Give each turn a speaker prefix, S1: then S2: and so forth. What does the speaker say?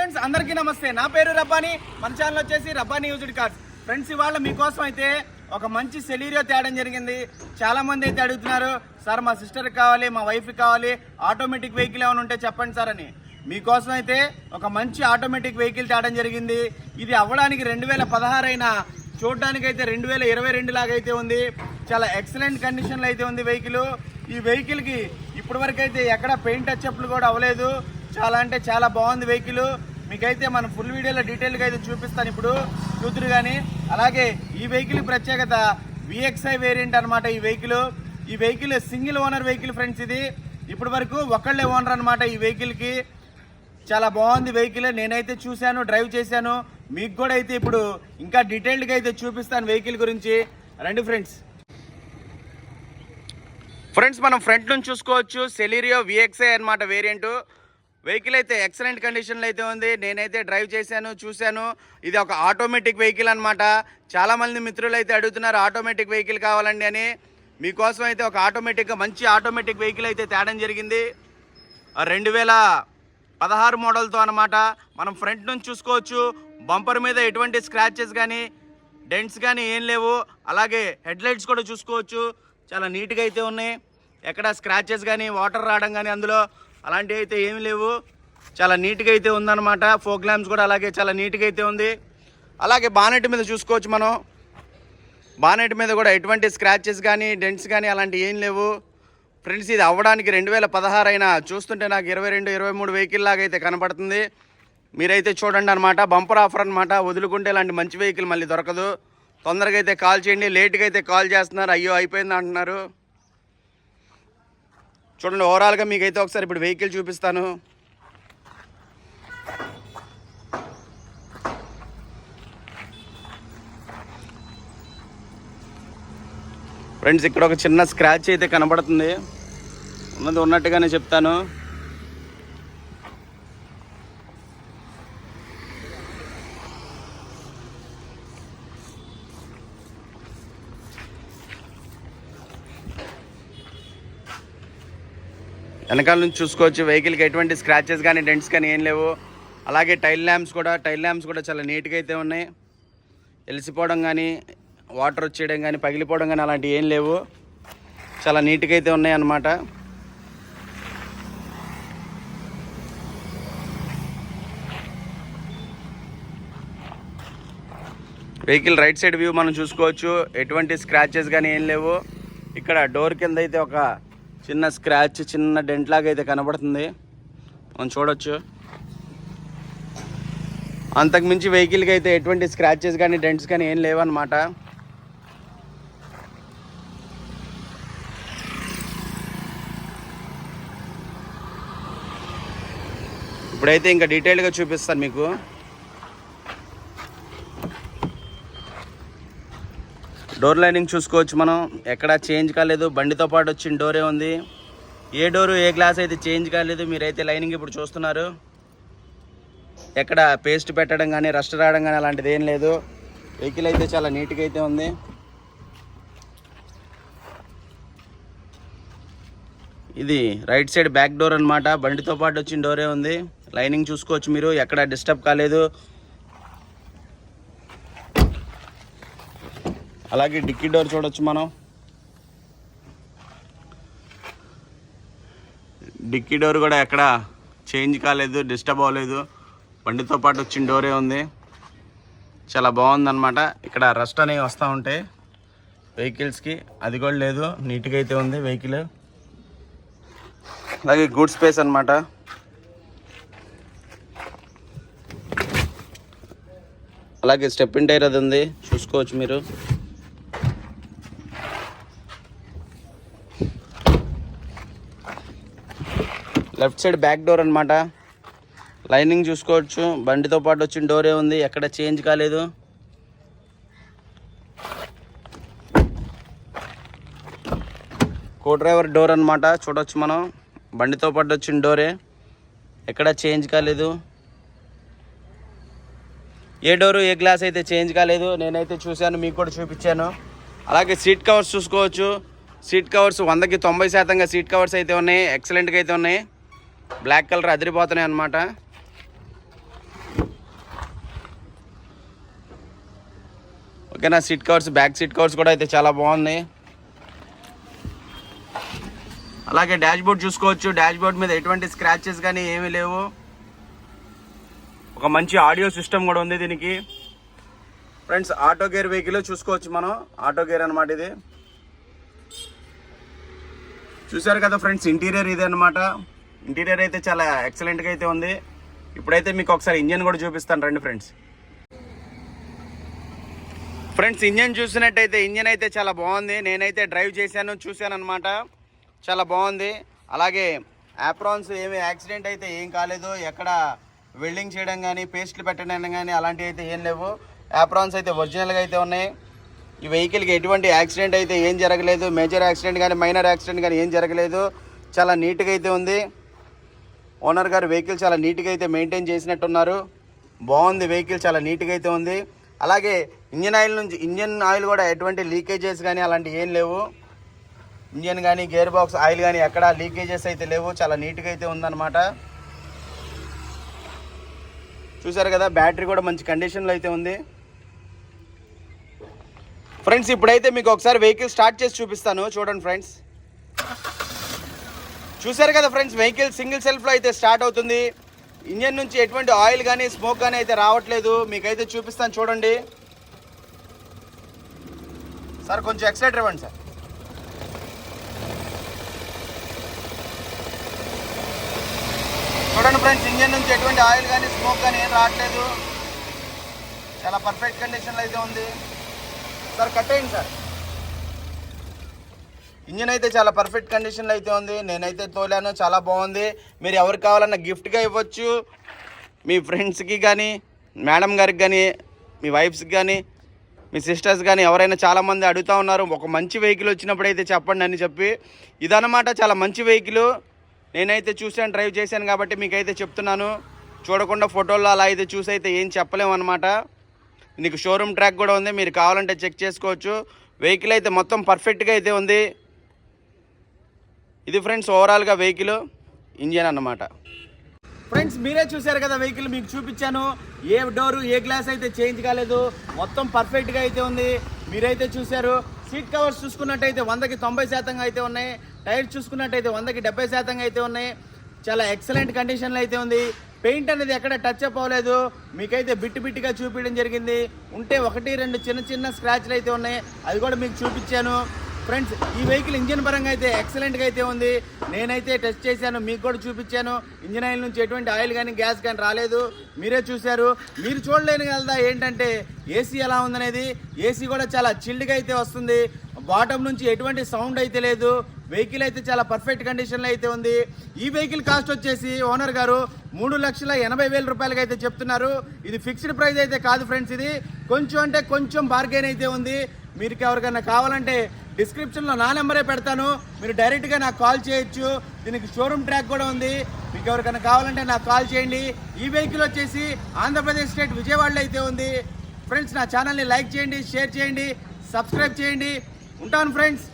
S1: Friends అందరికీ నమస్తే. నా పేరు రబ్బాని. మన ఛానల్ వచ్చేసి రబ్బాని యూజ్డ్ కార్స్. ఫ్రెండ్స్ ఇవాళ మీకోసం అయితే ఒక మంచి సెలీరియో తేడం జరిగింది. చాలా మంది అయితే అడుగుతున్నారు, సార్ మా సిస్టర్కి కావాలి, మా వైఫ్కి కావాలి, ఆటోమేటిక్ వెహికల్ ఏమైనా ఉంటే చెప్పండి సార్ అని. మీకోసం అయితే ఒక మంచి ఆటోమేటిక్ వెహికల్ తేడం జరిగింది. ఇది అవ్వడానికి 2016 అయినా చూడడానికి అయితే 2022 లాగా అయితే ఉంది. చాలా ఎక్సలెంట్ కండిషన్లో అయితే ఉంది వెహికల్. ఈ వెహికల్కి ఇప్పటి వరకు అయితే ఎక్కడ పెయింట్ టచ్అప్లు కూడా అవ్వలేదు. చాలా అంటే చాలా బాగుంది వెహికల్. మీకైతే మనం ఫుల్ వీడియోలో డీటెయిల్గా అయితే చూపిస్తాను, ఇప్పుడు చూతురు కానీ. అలాగే ఈ వెహికల్ ప్రత్యేకత VXI వేరియంట్ అనమాట. ఈ vehicle single owner vehicle friends. ఇది ఇప్పటి వరకు ఒకళ్ళే ఓనర్ అనమాట ఈ వెహికల్కి. చాలా బాగుంది వెహికల్. నేనైతే చూశాను, డ్రైవ్ చేశాను. మీకు కూడా అయితే ఇప్పుడు ఇంకా డీటెయిల్డ్గా అయితే చూపిస్తాను వెహికల్ గురించి. రండి ఫ్రెండ్స్ మనం ఫ్రంట్ నుంచి చూసుకోవచ్చు. సెలీరియో VXI అనమాట వేరియంట్. వెహికల్ అయితే ఎక్సలెంట్ కండిషన్లో అయితే ఉంది. నేనైతే డ్రైవ్ చేశాను, చూశాను. ఇది ఒక ఆటోమేటిక్ వెహికల్ అనమాట. చాలామంది మిత్రులు అయితే అడుగుతున్నారు ఆటోమేటిక్ వెహికల్ కావాలండి అని. మీకోసం అయితే ఒక మంచి ఆటోమేటిక్ వెహికల్ అయితే తేడం జరిగింది. 2016 మోడల్తో అనమాట. మనం ఫ్రంట్ నుంచి చూసుకోవచ్చు. బంపర్ మీద ఎటువంటి స్క్రాచెస్ కానీ డెంట్స్ కానీ ఏం లేవు. అలాగే హెడ్లైట్స్ కూడా చూసుకోవచ్చు, చాలా నీట్గా అయితే ఉన్నాయి. ఎక్కడ స్క్రాచెస్ కానీ వాటర్ రావడం కానీ అందులో అలాంటివి అయితే ఏమి లేవు. చాలా నీట్గా అయితే ఉందన్నమాట. ఫోక్ ల్యాంప్స్ కూడా అలాగే చాలా నీట్గా అయితే ఉంది. అలాగే బానెట్ మీద చూసుకోవచ్చు మనం. బానెట్ మీద కూడా ఎటువంటి స్క్రాచెస్ కానీ డెంట్స్ కానీ అలాంటివి ఏం లేవు ఫ్రెండ్స్. ఇది అవ్వడానికి 2016 అయినా చూస్తుంటే నాకు 22, 23 వెహికల్ లాగా అయితే కనపడుతుంది. మీరైతే చూడండి అనమాట. బంపర్ ఆఫర్ అనమాట. వదులుకుంటే ఇలాంటి మంచి వెహికల్ మళ్ళీ దొరకదు. తొందరగా అయితే కాల్ చేయండి. లేట్గా అయితే కాల్ చేస్తున్నారు, అయ్యో అయిపోయింది అంటున్నారు. చూడండి ఓవరాల్గా మీకైతే ఒకసారి ఇప్పుడు వెహికల్ చూపిస్తాను. ఫ్రెండ్స్ ఇక్కడ ఒక చిన్న స్క్రాచ్ అయితే కనబడుతుంది. ఉన్నది ఉన్నట్టుగానే చెప్తాను. వెనకాల నుంచి చూసుకోవచ్చు. వెహికల్కి ఎటువంటి స్క్రాచెస్ కానీ డెంట్స్ కానీ ఏం లేవు. అలాగే టైల్ ల్యాంప్స్ కూడా చాలా నీట్గా అయితే ఉన్నాయి. ఎలిసిపోవడం కానీ వాటర్ వచ్చేయడం కానీ పగిలిపోవడం కానీ అలాంటివి ఏం లేవు. చాలా నీట్గా అయితే ఉన్నాయి అన్నమాట. వెహికల్ రైట్ సైడ్ వ్యూ మనం చూసుకోవచ్చు. ఎటువంటి స్క్రాచెస్ కానీ ఏం లేవు. ఇక్కడ డోర్ కింద అయితే ఒక చిన్న స్క్రాచ్, చిన్న డెంట్ లాగా అయితే కనబడుతుంది, మనం చూడొచ్చు. అంతకుమించి వెహికల్కి అయితే ఎటువంటి స్క్రాచెస్ కానీ డెంట్స్ కానీ ఏం లేవన్నమాట. ఇప్పుడైతే ఇంకా డీటెయిల్గా చూపిస్తాను మీకు. డోర్ లైనింగ్ చూసుకోవచ్చు మనం. ఎక్కడ చేంజ్ కాలేదు. బండితో పాటు వచ్చిన డోరే ఉంది. ఏ డోరు ఏ గ్లాస్ అయితే చేంజ్ కాలేదు. మీరైతే లైనింగ్ ఇప్పుడు చూస్తున్నారు. ఎక్కడ పేస్ట్ పెట్టడం కానీ రస్ట్ రావడం కానీ అలాంటిది ఏం లేదు. వెహికల్ అయితే చాలా నీట్గా అయితే ఉంది. ఇది రైట్ సైడ్ బ్యాక్ డోర్ అనమాట. బండితో పాటు వచ్చిన డోరే ఉంది. లైనింగ్ చూసుకోవచ్చు మీరు, ఎక్కడ డిస్టర్బ్ కాలేదు. అలాగే డిక్కీ డోర్ చూడొచ్చు మనం. డిక్కీ డోర్ కూడా ఎక్కడ చేంజ్ కాలేదు, డిస్టర్బ్ అవ్వలేదు. బండితో పాటు వచ్చిన డోరే ఉంది. చాలా బాగుందన్నమాట. ఇక్కడ రస్ట్ అనేవి వస్తూ ఉంటాయి వెహికల్స్కి, అది కూడా లేదు. నీట్గా అయితే ఉంది వెహికల్. అలాగే గుడ్ స్పేస్ అనమాట. అలాగే స్టెప్ ఇన్ టైర్ అది ఉంది, చూసుకోవచ్చు మీరు. లెఫ్ట్ సైడ్ బ్యాక్ డోర్ అనమాట. లైనింగ్ చూసుకోవచ్చు. బండితో పాటు వచ్చిన డోరే ఉంది, ఎక్కడ చేంజ్ కాలేదు. కో డ్రైవర్ డోర్ అనమాట. చూడొచ్చు మనం. బండితో పాటు వచ్చిన డోరే, ఎక్కడ చేంజ్ కాలేదు. ఏ డోరు ఏ గ్లాస్ అయితే చేంజ్ కాలేదు. నేనైతే చూశాను, మీకు కూడా చూపించాను. అలాగే సీట్ కవర్స్ చూసుకోవచ్చు. సీట్ కవర్స్ 100కి 90% సీట్ కవర్స్ అయితే ఉన్నాయి. ఎక్సలెంట్గా అయితే ఉన్నాయి. బ్లాక్ కలర్ అదిరిపోతున్నాయి అన్నమాట. ఓకేనా. Seat covers, back seat covers కూడా అయితే చాలా బాగున్నాయి. అలాగే డాష్ బోర్డ్ చూసుకోవచ్చు. డాష్ బోర్డ్ మీద ఎటువంటి స్క్రాచెస్ కానీ ఏమీ లేవు. ఒక మంచి ఆడియో సిస్టమ్ కూడా ఉంది దీనికి. ఫ్రెండ్స్ ఆటో గేర్ వెహికల్ చూసుకోవచ్చు మనం. ఆటో గేర్ అనమాట ఇది. చూసారు కదా ఫ్రెండ్స్, ఇంటీరియర్ ఇది అనమాట. ఇంటీరియర్ అయితే చాలా ఎక్సలెంట్గా అయితే ఉంది. ఇప్పుడైతే మీకు ఒకసారి ఇంజన్ కూడా చూపిస్తాను రండి ఫ్రెండ్స్. ఫ్రెండ్స్ ఇంజన్ చూసినట్టయితే ఇంజన్ అయితే చాలా బాగుంది. నేనైతే డ్రైవ్ చేశాను, చూశాను అనమాట. చాలా బాగుంది. అలాగే యాప్రాన్స్ ఏమి యాక్సిడెంట్ అయితే ఏం కాలేదు. ఎక్కడ వెల్డింగ్ చేయడం కానీ, పేస్ట్లు పెట్టడం కానీ అలాంటివి అయితే ఏం లేవు. యాప్రాన్స్ అయితే ఒరిజినల్గా అయితే ఉన్నాయి. ఈ వెహికల్కి ఎటువంటి యాక్సిడెంట్ అయితే ఏం జరగలేదు. మేజర్ యాక్సిడెంట్ కానీ, మైనర్ యాక్సిడెంట్ కానీ ఏం జరగలేదు. చాలా నీట్గా అయితే ఉంది. ఓనర్ గారు వెహికల్ చాలా నీట్గా అయితే మెయింటైన్ చేసినట్టున్నారు. బాగుంది వెహికల్, చాలా నీట్గా అయితే ఉంది. అలాగే ఇంజన్ ఆయిల్ కూడా ఎటువంటి లీకేజెస్ కానీ అలాంటివి ఏం లేవు. ఇంజన్ కానీ, గేర్ బాక్స్ ఆయిల్ కానీ ఎక్కడ లీకేజెస్ అయితే లేవు. చాలా నీట్గా అయితే ఉందన్నమాట. చూసారు కదా, బ్యాటరీ కూడా మంచి కండిషన్లో అయితే ఉంది. ఫ్రెండ్స్ ఇప్పుడైతే మీకు ఒకసారి వెహికల్ స్టార్ట్ చేసి చూపిస్తాను, చూడండి ఫ్రెండ్స్. చూసారు కదా ఫ్రెండ్స్, వెహికల్ సింగిల్ సెల్ఫ్లో అయితే స్టార్ట్ అవుతుంది. ఇంజన్ నుంచి ఎటువంటి ఆయిల్ కానీ, స్మోక్ కానీ అయితే రావట్లేదు. మీకైతే చూపిస్తాను చూడండి. సార్ కొంచెం ఎక్సైటర్ ఇవ్వండి సార్. చూడండి ఫ్రెండ్స్, ఇంజన్ నుంచి ఎటువంటి ఆయిల్ కానీ, స్మోక్ కానీ ఏం రావట్లేదు. చాలా పర్ఫెక్ట్ కండిషన్లో అయితే ఉంది. Sir కట్టేయండి sir. ఇంజన్ అయితే చాలా పర్ఫెక్ట్ కండిషన్లో అయితే ఉంది. నేనైతే తోలాను, చాలా బాగుంది. మీరు ఎవరికి కావాలన్నా గిఫ్ట్గా ఇవ్వచ్చు. మీ ఫ్రెండ్స్కి కానీ, మేడం గారికి కానీ, మీ వైఫ్స్కి కానీ, మీ సిస్టర్స్ కానీ ఎవరైనా చాలామంది అడుగుతూ ఉన్నారు ఒక మంచి వెహికల్ వచ్చినప్పుడు అయితే చెప్పండి అని చెప్పి. ఇదన్నమాట చాలా మంచి వెహికల్. నేనైతే చూశాను, డ్రైవ్ చేశాను కాబట్టి మీకైతే చెప్తున్నాను. చూడకుండా ఫోటోల్లో అలా అయితే చూసి అయితే ఏం చెప్పలేము అనమాట. నీకు షోరూమ్ ట్రాక్ కూడా ఉంది, మీరు కావాలంటే చెక్ చేసుకోవచ్చు. వెహికల్ అయితే మొత్తం పర్ఫెక్ట్గా అయితే ఉంది. ఇది ఫ్రెండ్స్ ఓవరాల్గా వెహికల్ ఇంజన్ అన్నమాట. ఫ్రెండ్స్ మీరే చూశారు కదా వెహికల్, మీకు చూపించాను. ఏ డోరు, ఏ గ్లాస్ అయితే చేంజ్ కాలేదు. మొత్తం పర్ఫెక్ట్గా అయితే ఉంది. మీరైతే చూశారు. సీట్ కవర్స్ చూసుకున్నట్టయితే 100కి 90% అయితే ఉన్నాయి. టైర్స్ చూసుకున్నట్టయితే 100కి 70% అయితే ఉన్నాయి. చాలా ఎక్సలెంట్ కండిషన్లో అయితే ఉంది. పెయింట్ అనేది ఎక్కడ టచ్ అప్ అవ్వలేదు. మీకైతే బిట్టిగా చూపించడం జరిగింది. ఉంటే 1-2 చిన్న స్క్రాచ్లు అయితే ఉన్నాయి, అది కూడా మీకు చూపించాను. ఫ్రెండ్స్ ఈ వెహికల్ ఇంజిన్ పరంగా అయితే ఎక్సలెంట్గా అయితే ఉంది. నేనైతే టెస్ట్ చేశాను, మీకు కూడా చూపించాను. ఇంజిన్ ఆయిల్ నుంచి ఎటువంటి ఆయిల్ కానీ, గ్యాస్ కానీ రాలేదు. మీరే చూశారు. మీరు చూడలేని కదా ఏంటంటే ఏసీ ఎలా ఉందనేది. ఏసీ కూడా చాలా చిల్డ్గా అయితే వస్తుంది. బాటమ్ నుంచి ఎటువంటి సౌండ్ అయితే లేదు. వెహికల్ అయితే చాలా పర్ఫెక్ట్ కండిషన్లో అయితే ఉంది. ఈ వెహికల్ కాస్ట్ వచ్చేసి ఓనర్ గారు 3,80,000 రూపాయలకి అయితే చెప్తున్నారు. ఇది ఫిక్స్డ్ ప్రైస్ అయితే కాదు ఫ్రెండ్స్. ఇది కొంచెం అంటే కొంచెం బార్గెన్ అయితే ఉంది. మీరు ఎవరికైనా కావాలంటే డిస్క్రిప్షన్లో నా నెంబరే పెడతాను, మీరు డైరెక్ట్గా నాకు కాల్ చేయొచ్చు. దీనికి షోరూమ్ ట్రాక్ కూడా ఉంది. మీకు ఎవరికైనా కావాలంటే నాకు కాల్ చేయండి. ఈ వెహికల్ వచ్చేసి ఆంధ్రప్రదేశ్ స్టేట్ విజయవాడలో అయితే ఉంది. ఫ్రెండ్స్ నా ఛానల్ని లైక్ చేయండి, షేర్ చేయండి, సబ్స్క్రైబ్ చేయండి. ఉంటాను ఫ్రెండ్స్.